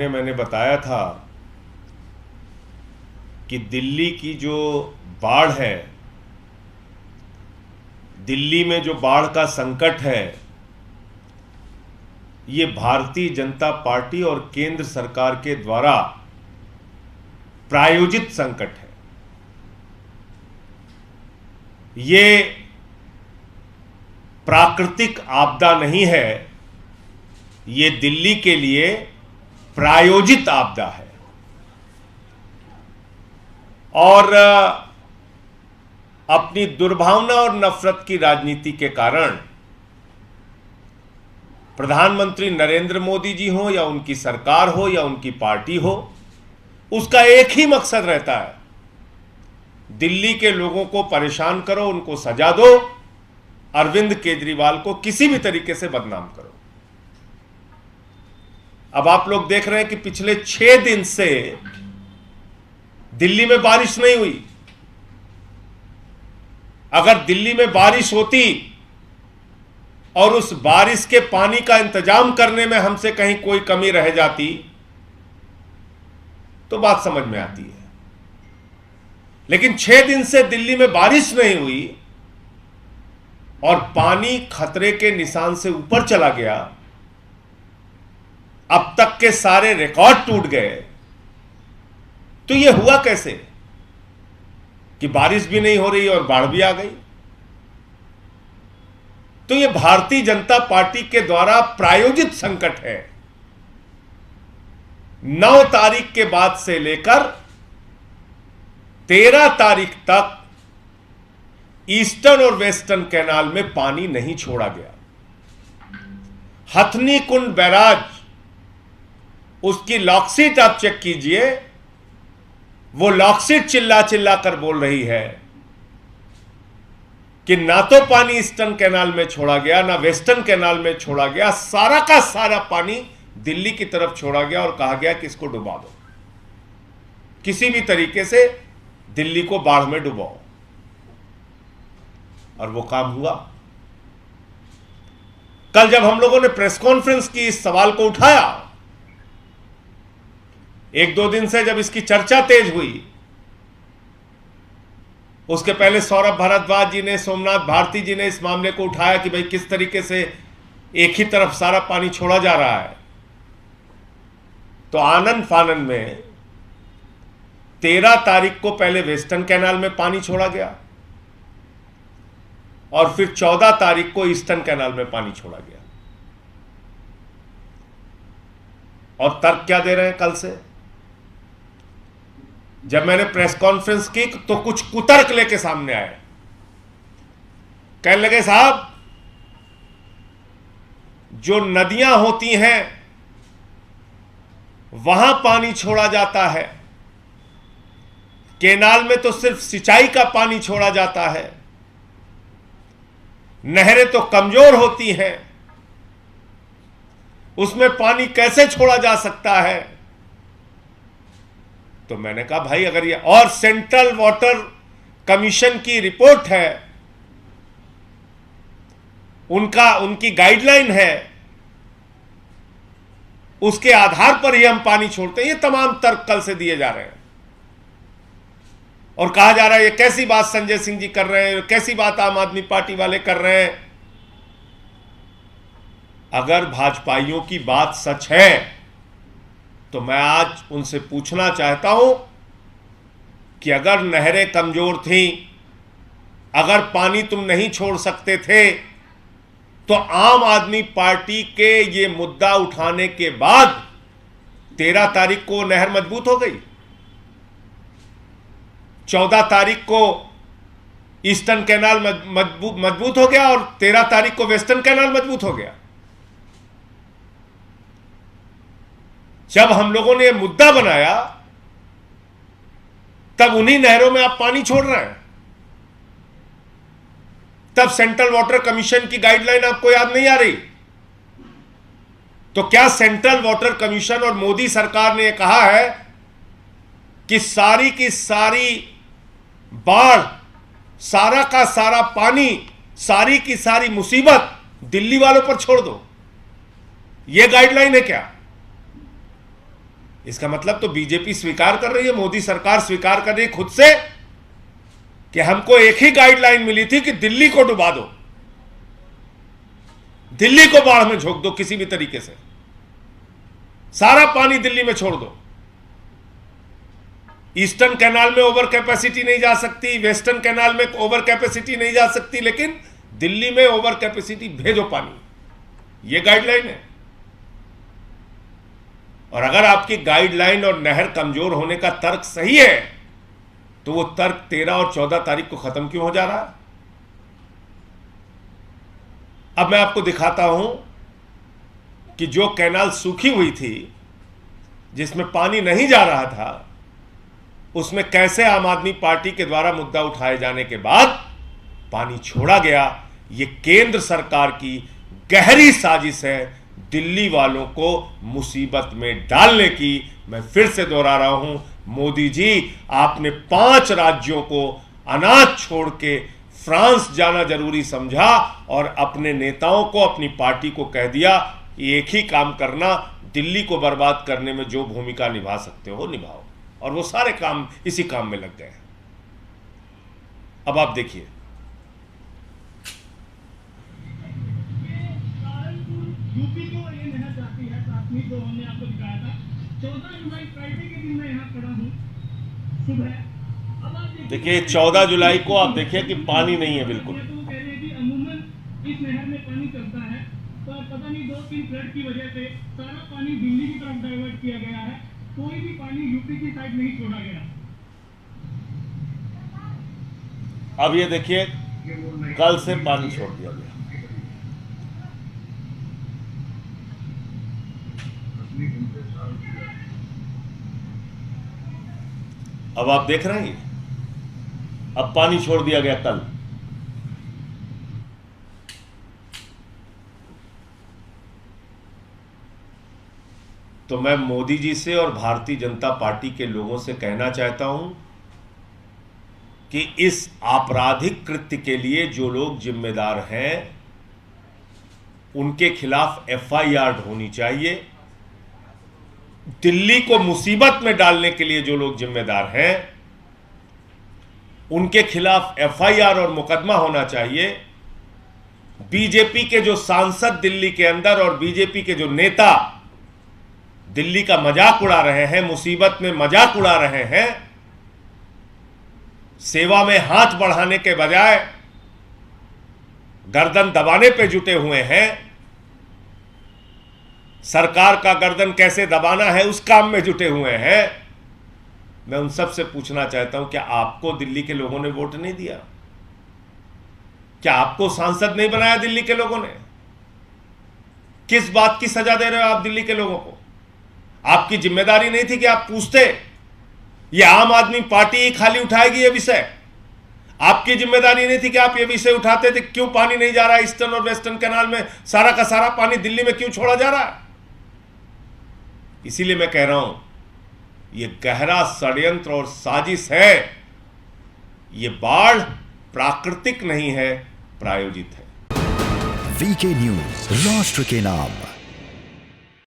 मैंने बताया था कि दिल्ली की जो बाढ़ है, दिल्ली में जो बाढ़ का संकट है, ये भारतीय जनता पार्टी और केंद्र सरकार के द्वारा प्रायोजित संकट है। ये प्राकृतिक आपदा नहीं है, ये दिल्ली के लिए प्रायोजित आपदा है। और अपनी दुर्भावना और नफरत की राजनीति के कारण प्रधानमंत्री नरेंद्र मोदी जी हो या उनकी सरकार हो या उनकी पार्टी हो, उसका एक ही मकसद रहता है, दिल्ली के लोगों को परेशान करो, उनको सजा दो, अरविंद केजरीवाल को किसी भी तरीके से बदनाम करो। अब आप लोग देख रहे हैं कि पिछले 6 दिन से दिल्ली में बारिश नहीं हुई। अगर दिल्ली में बारिश होती और उस बारिश के पानी का इंतजाम करने में हमसे कहीं कोई कमी रह जाती तो बात समझ में आती है। लेकिन 6 दिन से दिल्ली में बारिश नहीं हुई और पानी खतरे के निशान से ऊपर चला गया। अब तक के सारे रिकॉर्ड टूट गए। तो यह हुआ कैसे कि बारिश भी नहीं हो रही और बाढ़ भी आ गई? तो यह भारतीय जनता पार्टी के द्वारा प्रायोजित संकट है। 9 तारीख के बाद से लेकर 13 तारीख तक ईस्टर्न और वेस्टर्न कैनाल में पानी नहीं छोड़ा गया। हथनी कुंड बैराज, उसकी लॉकशीट आप चेक कीजिए, वो लॉकशीट चिल्ला चिल्ला कर बोल रही है कि ना तो पानी ईस्टर्न कैनाल में छोड़ा गया, ना वेस्टर्न कैनाल में छोड़ा गया, सारा का सारा पानी दिल्ली की तरफ छोड़ा गया और कहा गया कि इसको डुबा दो, किसी भी तरीके से दिल्ली को बाढ़ में डुबाओ। और वो काम हुआ। कल जब हम लोगों ने प्रेस कॉन्फ्रेंस की इस सवाल को उठाया, 1-2 दिन से जब इसकी चर्चा तेज हुई, उसके पहले सौरभ भारद्वाज जी ने, सोमनाथ भारती जी ने इस मामले को उठाया कि भाई किस तरीके से एक ही तरफ सारा पानी छोड़ा जा रहा है। तो आनन फानन में 13 तारीख को पहले वेस्टर्न कैनाल में पानी छोड़ा गया और फिर 14 तारीख को ईस्टर्न कैनाल में पानी छोड़ा गया। और तर्क क्या दे रहे हैं कल से? जब मैंने प्रेस कॉन्फ्रेंस की तो कुछ कुतर्क लेके सामने आए। कहने लगे, साहब जो नदियां होती हैं वहां पानी छोड़ा जाता है, केनाल में तो सिर्फ सिंचाई का पानी छोड़ा जाता है, नहरें तो कमजोर होती हैं, उसमें पानी कैसे छोड़ा जा सकता है? तो मैंने कहा भाई अगर ये, और सेंट्रल वाटर कमीशन की रिपोर्ट है, उनकी गाइडलाइन है, उसके आधार पर ही हम पानी छोड़ते हैं। ये तमाम तर्क कल से दिए जा रहे हैं और कहा जा रहा है ये कैसी बात संजय सिंह जी कर रहे हैं, कैसी बात आम आदमी पार्टी वाले कर रहे हैं। अगर भाजपाइयों की बात सच है तो मैं आज उनसे पूछना चाहता हूं कि अगर नहरें कमजोर थीं, अगर पानी तुम नहीं छोड़ सकते थे, तो आम आदमी पार्टी के ये मुद्दा उठाने के बाद 13 तारीख को नहर मजबूत हो गई, 14 तारीख को ईस्टर्न कैनाल मजबूत हो गया और 13 तारीख को वेस्टर्न कैनाल मजबूत हो गया। जब हम लोगों ने यह मुद्दा बनाया तब उन्हीं नहरों में आप पानी छोड़ रहे हैं। तब सेंट्रल वाटर कमीशन की गाइडलाइन आपको याद नहीं आ रही? तो क्या सेंट्रल वाटर कमीशन और मोदी सरकार ने कहा है कि सारी की सारी बाढ़, सारा का सारा पानी, सारी की सारी मुसीबत दिल्ली वालों पर छोड़ दो? यह गाइडलाइन है क्या? इसका मतलब तो बीजेपी स्वीकार कर रही है, मोदी सरकार स्वीकार कर रही है खुद से कि हमको एक ही गाइडलाइन मिली थी कि दिल्ली को डुबा दो, दिल्ली को बाढ़ में झोंक दो, किसी भी तरीके से सारा पानी दिल्ली में छोड़ दो। ईस्टर्न कैनाल में ओवर कैपेसिटी नहीं जा सकती, वेस्टर्न कैनाल में ओवर कैपेसिटी नहीं जा सकती, लेकिन दिल्ली में ओवर कैपेसिटी भेजो पानी, यह गाइडलाइन है। और अगर आपकी गाइडलाइन और नहर कमजोर होने का तर्क सही है तो वो तर्क 13 और 14 तारीख को खत्म क्यों हो जा रहा है? अब मैं आपको दिखाता हूं कि जो कैनाल सूखी हुई थी, जिसमें पानी नहीं जा रहा था, उसमें कैसे आम आदमी पार्टी के द्वारा मुद्दा उठाए जाने के बाद पानी छोड़ा गया। यह केंद्र सरकार की गहरी साजिश है दिल्ली वालों को मुसीबत में डालने की। मैं फिर से दोहरा रहा हूं, मोदी जी, आपने 5 राज्यों को अनाज छोड़ के फ्रांस जाना जरूरी समझा और अपने नेताओं को, अपनी पार्टी को कह दिया कि एक ही काम करना, दिल्ली को बर्बाद करने में जो भूमिका निभा सकते हो निभाओ। और वो सारे काम इसी काम में लग गए। अब आप देखिए, यूपी को ये नहर जाती है, प्राथमिक जो हमने आपको दिखाया था 14 जुलाई फ्राइडे के दिन मैं यहाँ खड़ा हूँ सुबह। अब आप देखिए 14 जुलाई को आप देखिए कि पानी नहीं है बिल्कुल। तो वो कह रहे हैं कि अमूमन इस नहर में पानी चलता है, तो पता नहीं 2-3 फ्लड की वजह से सारा पानी दिल्ली की तरफ डाइवर्ट किया गया है, कोई भी पानी यूपी की साइड नहीं छोड़ा गया। अब ये देखिए, कल से पानी छोड़ दिया गया। अब आप देख रहे हैं, अब पानी छोड़ दिया गया कल। तो मैं मोदी जी से और भारतीय जनता पार्टी के लोगों से कहना चाहता हूं कि इस आपराधिक कृत्य के लिए जो लोग जिम्मेदार हैं उनके खिलाफ एफआईआर होनी चाहिए। दिल्ली को मुसीबत में डालने के लिए जो लोग जिम्मेदार हैं उनके खिलाफ एफआईआर और मुकदमा होना चाहिए। बीजेपी के जो सांसद दिल्ली के अंदर और बीजेपी के जो नेता दिल्ली का मजाक उड़ा रहे हैं, मुसीबत में मजाक उड़ा रहे हैं, सेवा में हाथ बढ़ाने के बजाय गर्दन दबाने पे जुटे हुए हैं, सरकार का गर्दन कैसे दबाना है उस काम में जुटे हुए हैं। मैं उन सब से पूछना चाहता हूं, क्या आपको दिल्ली के लोगों ने वोट नहीं दिया? क्या आपको सांसद नहीं बनाया दिल्ली के लोगों ने? किस बात की सजा दे रहे हो आप दिल्ली के लोगों को? आपकी जिम्मेदारी नहीं थी कि आप पूछते? ये आम आदमी पार्टी ही खाली उठाएगी ये विषय? आपकी जिम्मेदारी नहीं थी कि आप ये विषय उठाते थे? क्यों पानी नहीं जा रहा है ईस्टर्न और वेस्टर्न कैनाल में? सारा का सारा पानी दिल्ली में क्यों छोड़ा जा रहा है? इसीलिए मैं कह रहा हूं, ये गहरा षड्यंत्र और साजिश है। ये बाढ़ प्राकृतिक नहीं है, प्रायोजित है। वीके न्यूज, राष्ट्र के नाम।